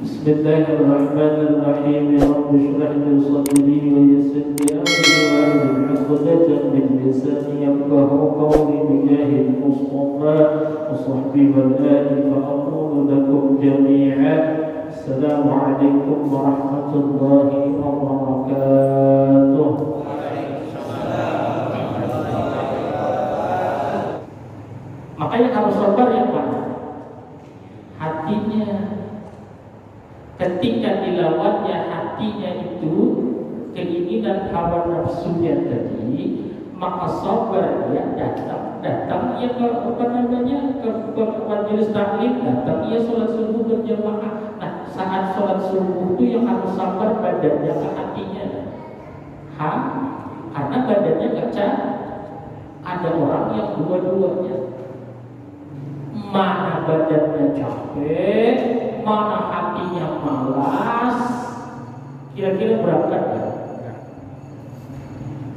Bismillahirrahmanirrahim. Rabbi shrah li sadri wa yassir li amri wahlul 'uqdatam min lisani yafqahu qawli bijahil Mustafa wa sahbihi wal ali fa aqulu lakum jami'an assalamu alaikum warahmatullahi wabarakatuh. Makanya harus sabar yang mana? Hatinya ketika dilawannya hatinya itu keinginan hawa nafsunya tadi, maka sabar ya datang ia ke majelis taklim, datang ia sholat subuh berjamaah. Nah, saat sholat subuh itu yang harus sabar badannya ke hatinya. Karena badannya gak ada orang yang dua-duanya, mana badannya capek, mana hatinya malas. Kira-kira berangkat ya?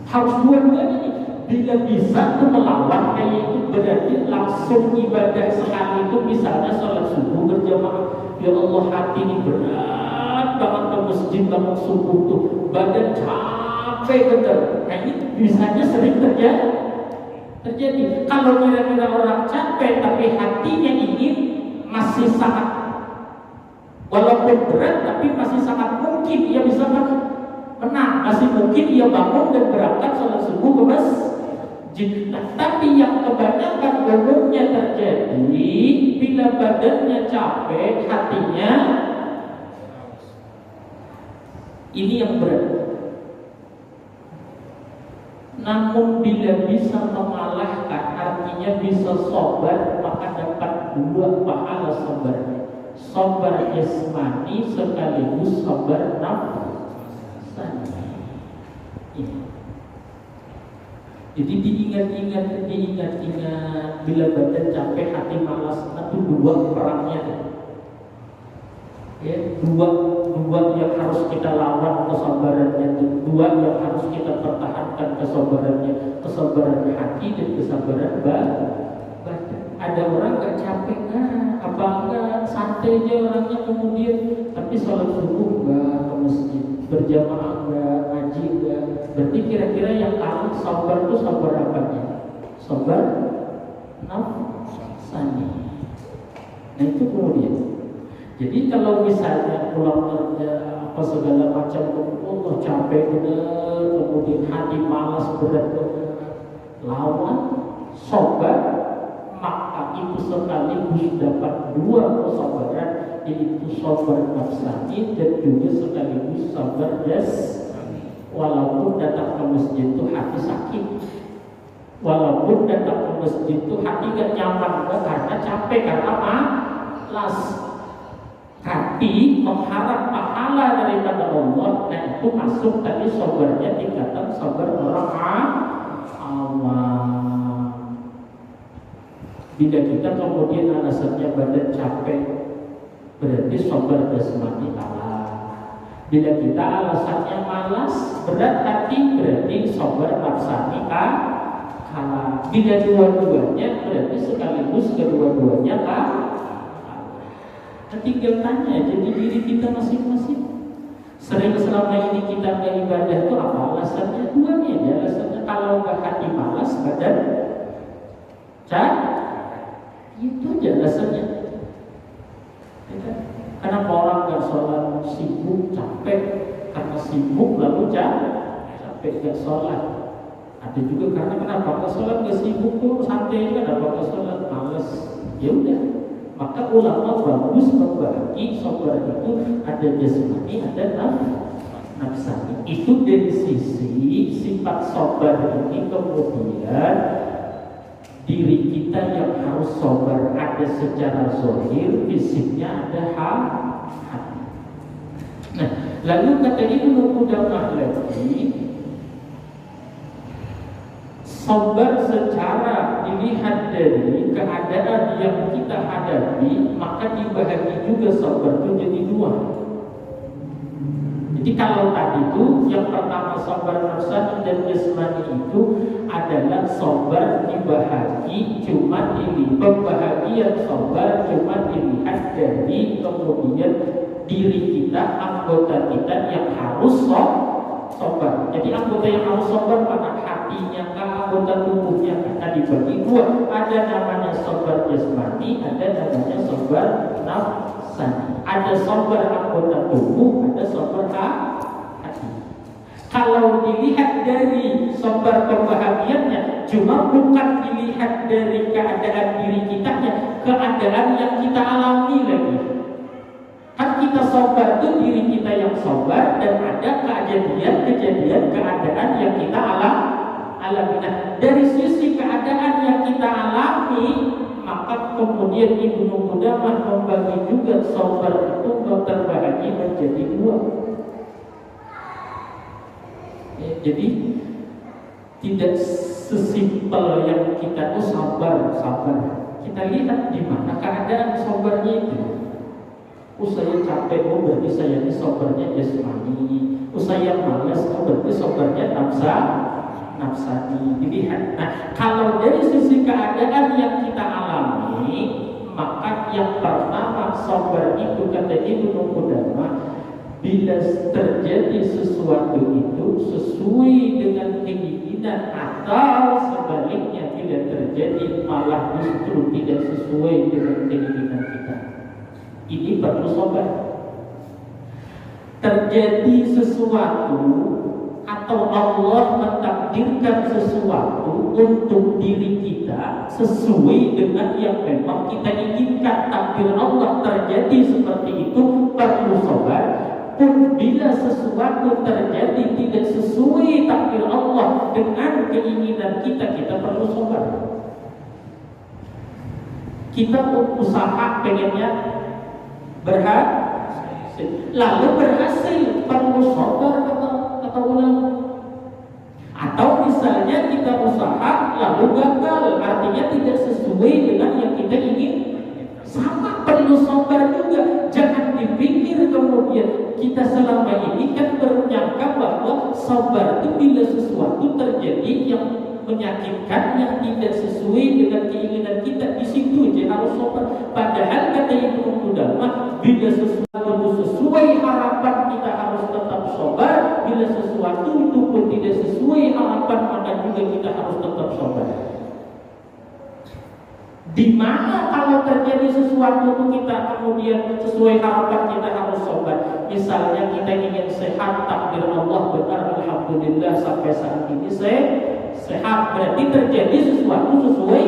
Harus dua-duanya nih. Bila bisa tuh melawan kayak itu, berarti langsung ibadah sekali itu. Misalnya sholat subuh berjamaah, ya Allah hati ini berat banget ke masjid bangun subuh tuh, badan capek betul. Nah ini bisanya sering terjadi. Kalau kira-kira orang capek tapi hatinya ingin, masih sangat, walaupun berat tapi masih sangat mungkin ia bisa menang, masih mungkin ia bangun dan berangkat sholat subuh ke masjid. Nah, tapi yang kebanyakan umumnya terjadi bila badannya capek, hatinya ini yang berat. Namun bila bisa mengalahkan, artinya bisa sabar, maka dapat dua pahala sabarnya. Sabar jasmani sekaligus sabar nafsani. Jadi diingat-ingat bila badan capek, hati malas, itu dua perangnya. Ya, dua yang harus kita lawan kesabarannya, dua yang harus kita pertahankan kesabaran hati dan kesabaran badan. Ada orang gak capek apa enggak, santai aja orangnya, kemudian tapi sholat subuh enggak ke masjid, berjamaah enggak, ngaji enggak. Berarti kira-kira yang kalah sabar itu sabar apanya? Sabar nafsani. Nah itu kemudian. Jadi kalau misalnya pulang kerja apa segala macam, Allah capek benar, kemudian hati malas berat benar, lawan sabar, maka itu sekaligus dapat dua kesabaran, yaitu sabar nafsani dan juga sekaligus sabar jasmani. Walaupun datang ke masjid itu hati sakit, walaupun datang ke masjid itu hati gak nyaman karena capek, karena malas, tapi mengharap pahala daripada Allah. Nah itu masuk tadi sabarnya tingkatan sabar orang awam. Bila kita kemudian alasannya badan capek, berarti sabar jasmani kalah. Bila kita alasannya malas, berat hati, berarti sabar nafsani kalah. Bila dua-duanya, berarti sekaligus kedua-duanya kalah. Tinggal tanya jadi diri kita masing-masing. Sering selama ini kita beribadah itu apa alasannya? Dua nih aja alasannya. Kalau nggak hati malas, badan itu aja alasannya. Kenapa orang nggak sholat sibuk, capek? Karena sibuk lalu capek nggak sholat. Ada juga karena kenapa nggak sholat, nggak sibuk tuh santai kan, apa nggak sholat malas? Ya udah. Maka ulama bagus membagi sabar itu ada jasmani, ada nafsani. Itu dari sisi sifat sabar ini, kemudian diri kita yang harus sabar ada secara zahir, fisiknya ada hati. Nah, lalu kata Ibnu Qudamah lagi, sabar secara dilihat dari keadaan yang kita hadapi, maka dibagi juga sabar itu jadi dua. Jadi kalau tadi itu yang pertama sabar nafsani dan jasmani itu adalah sabar dibahagi pembahagian sabar cuma dilihat dari kemudian diri kita, anggota kita yang harus sabar. Jadi anggota yang harus sabar pada hatinya kah, anggota tubuhnya kah? Tadi bagi dua, ada namanya sabar jasmani, ada namanya sabar nafsani. Ada sabar anggota tubuh, ada sabar hati. Kalau dilihat dari sabar kebahagiaannya, cuma bukan dilihat dari keadaan diri kita, keadaan yang kita alami lagi. Kan kita sabar itu diri kita yang sabar, dan ada kejadian-kejadian keadaan yang kita alami. Nah, dari sisi keadaan yang kita alami, maka kemudian Ibnu Qudamah membagi juga sabar itu terbagi menjadi dua. Jadi tidak sesimpel yang kita sabar. Kita lihat di mana keadaan sabarnya itu. Saya capek, berarti saya ini sabarnya jasmani. Saya malas, berarti sabarnya nafsani. Dilihat. Nah, kalau dari sisi keadaan yang kita alami, maka yang pertama sabar itu kata Ibnu Qudamah, bila terjadi sesuatu itu sesuai dengan keinginan atau sebaliknya tidak terjadi malah justru tidak sesuai dengan keinginan kita, ini perlu sabar. Terjadi sesuatu atau Allah mentakdirkan sesuatu untuk diri kita sesuai dengan yang memang kita inginkan, takdir Allah terjadi seperti itu, perlu sabar. Pun bila sesuatu terjadi tidak sesuai takdir Allah dengan keinginan kita, kita perlu sabar. Kita usaha pengennya berhasil, lalu berhasil, perlu sabar kata ulama. Atau misalnya kita usaha lalu gagal, artinya tidak sesuai dengan yang kita ingin, sama perlu sabar juga. Jangan dipikir kemudian kita selama ini kan bernyangka bahwa sabar itu bila sesuatu terjadi yang menyakitkan, yang tidak sesuai dengan keinginan kita, di situ aja harus sabar. Padahal kata Ibnu Qudamah, bila sesuatu itu sesuai harapan kita harus tetap sabar. Bila sesuatu itu pun tidak sesuai harapan, maka juga kita harus tetap sabar. Di mana kalau terjadi sesuatu itu kita kemudian sesuai harapan, kita harus sabar. Misalnya kita ingin sehat, takdir Allah benar, alhamdulillah sampai saat ini sehat, berarti terjadi sesuatu sesuai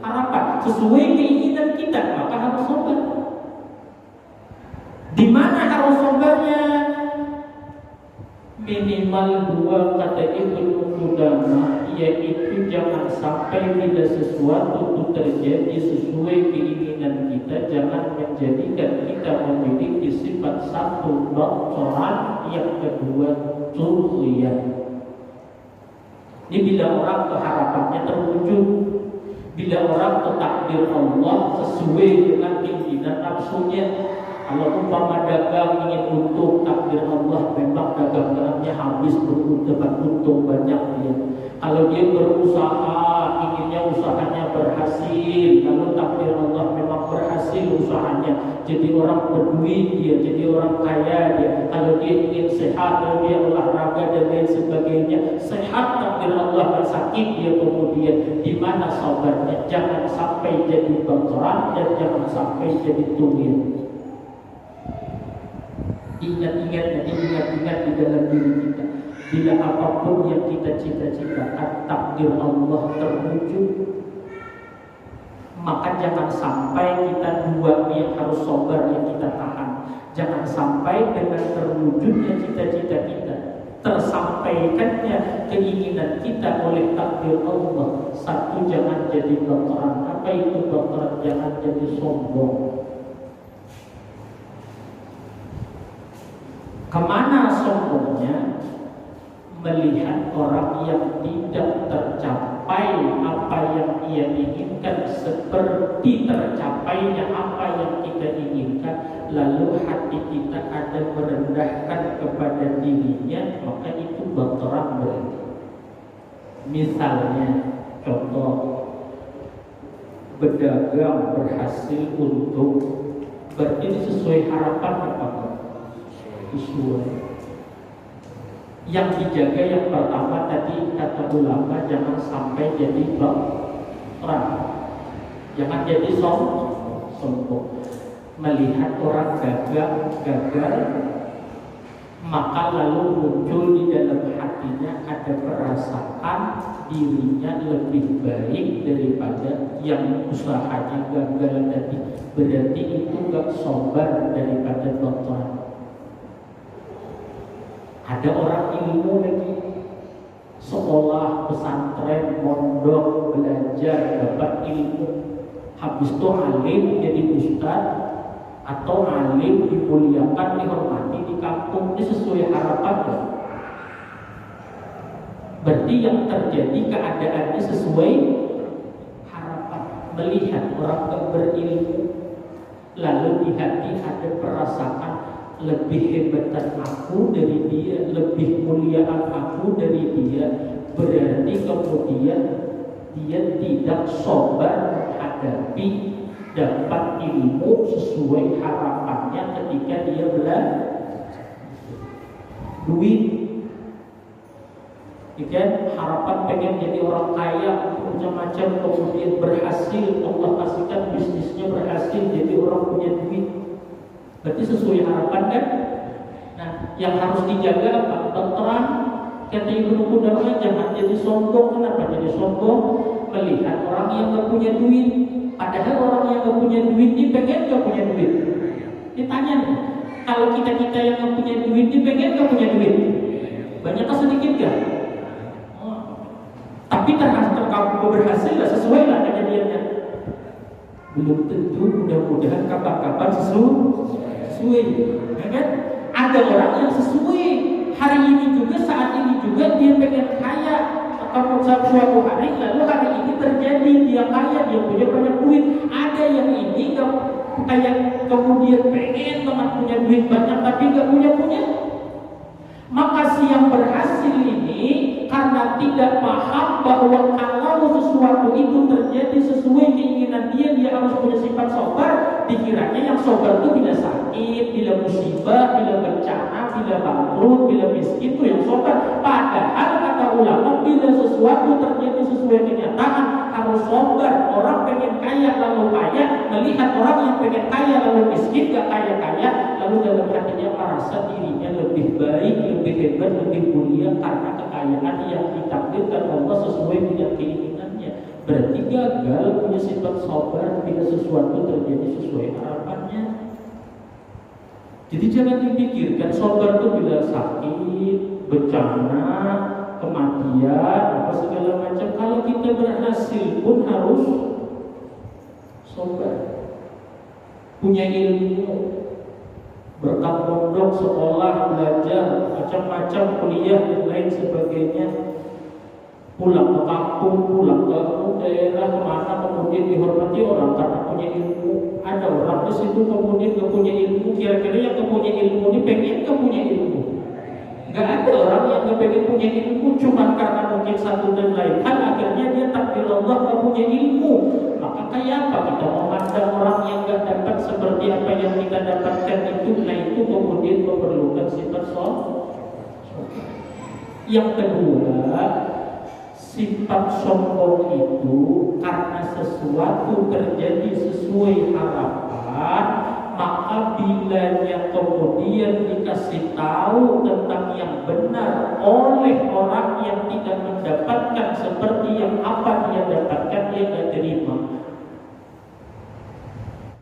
harapan, sesuai keinginan kita, maka harus sabar. Di mana harus sabarnya? Minimal dua kata Ibnu Qudamah, yaitu jangan sampai bila sesuatu itu terjadi sesuai keinginan kita, jangan menjadikan kita memiliki sifat satu bataran, yang kedua tughyan. Ini bila orang harapannya terwujud, bila orang takdir Allah sesuai dengan keinginan nafsunya. Kalau umpama dagang ingin untung, takdir Allah memang dagangannya habis, dapat untung banyak dia. Kalau dia berusaha, inginnya usahanya berhasil, lalu takdir Allah memang berhasil usahanya, jadi orang berduit dia, jadi orang kaya dia. Kalau dia ingin sehat, lalu dia olahraga dan lain sebagainya, sehat, takdir Allah sakit dia kemudian. Di mana sabarnya? Jangan sampai jadi bangkrut dan jangan sampai jadi tughyan. Ingat-ingat di dalam diri kita, bila apapun yang kita cita-citakan takdir Allah terwujud, maka jangan sampai kita dua yang harus sabar yang kita tahan. Jangan sampai dengan terwujudnya cita-cita kita, tersampaikannya keinginan kita oleh takdir Allah, satu jangan jadi bakaran. Apa itu bakaran? Jangan jadi sombong. Kemana sombongnya? Melihat orang yang tidak tercapai apa yang ia inginkan seperti tercapainya apa yang kita inginkan, lalu hati kita ada merendahkan kepada dirinya, maka itu bakaran berarti. Misalnya contoh, berdagang berhasil untung, Berarti ini sesuai harapan apa? Sesuai. Yang dijaga yang pertama tadi kata ulama, jangan sampai jadi baperan, jangan jadi sombong. Melihat orang gagal, maka lalu muncul di dalam hatinya ada perasaan dirinya lebih baik daripada yang usahanya gagal tadi. Berarti itu gak sobar daripada baperan. Ada orang ilmu lagi, sekolah, pesantren, mondok, belajar, dapat ilmu, habis itu alim jadi ustaz, atau alim dimuliakan, dihormati di kampung. Ini sesuai harapan ya? Berarti yang terjadi keadaannya sesuai harapan. Melihat orang berilmu, lalu di hati ada perasaan lebih hebatan aku dari dia, lebih muliaan aku dari dia. Berarti kemudian dia tidak sabar menghadapi dapat ilmu sesuai harapannya ketika dia belajar. Duit, kan harapan pengen jadi orang kaya, macam-macam, kemudian berhasil, Allah kasihkan bisnisnya berhasil, jadi orang punya duit. Berarti sesuai harapan kan? Nah, yang harus dijaga apa? Terang. Kata Ibnu Qudamah, jangan jadi sombong. Kenapa jadi sombong? Melihat orang yang gak punya duit. Padahal orang yang gak punya duit ini pengen gak punya duit. Ditanya nih, kalau kita yang gak punya duit ini pengen gak punya duit? Banyak atau sedikit gak? Tapi terhasil kamu berhasil lah, sesuai lah kejadiannya. Belum tentu, mudah-mudahan kapan-kapan sesuai, ya kan? Ada orang yang sesuai hari ini juga, saat ini juga dia pengen kaya, atau suatu hari lalu hari ini terjadi dia kaya, dia punya banyak duit. Ada yang ini gak kayak kemudian pengen banget punya duit banyak tapi gak punya. Maka si yang berhasil ini karena tidak paham bahwa kalau sesuatu itu terjadi sesuai keinginan dia harus punya sifat sabar. Dikiranya yang sabar itu bila sakit, bila musibah, bila bencana, bila bangkrut, bila miskin itu yang sabar. Padahal kata ulama, bila sesuatu terjadi sesuai kenyataan harus sabar. Orang pengen kaya lalu kaya, melihat orang yang pengen kaya lalu miskin gak kaya-kaya, lalu dalam hatinya merasa dirinya lebih baik, lebih hebat, lebih mulia karena kekayaan yang ditakdirkan Allah sesuai dengan keinginannya. Berarti gagal punya sifat sabar bila sesuatu terjadi sesuai harapannya. Jadi jangan dipikirkan sabar itu bila sakit, bencana, kematian, apa segala macam. Kalau kita berhasil pun harus sabar. Punya ilmu, berkat pondok, sekolah, belajar, macam-macam, kuliah dan lain sebagainya, pulang ke kampung, pulang ke daerah kemana, kemudian dihormati orang karena punya ilmu. Ada orang di situ kemudian gak punya ilmu. Kira-kira yang gak punya ilmu ini pengen gak punya ilmu? Gak ada orang yang gak pengen punya ilmu, cuma karena mungkin satu dan lain hal akhirnya dia takdir Allah gak punya ilmu. Maka kayak apa kita memandang orang yang gak dapat seperti apa yang kita dapatkan itu? Nah itu kemudian memerlukan sifat sombong. Yang kedua, sifat sombong itu karena sesuatu terjadi sesuai harapan, maka bila yang kemudian dikasih tahu tentang yang benar oleh orang yang tidak mendapatkan seperti yang apa dia dapatkan, dia gak terima.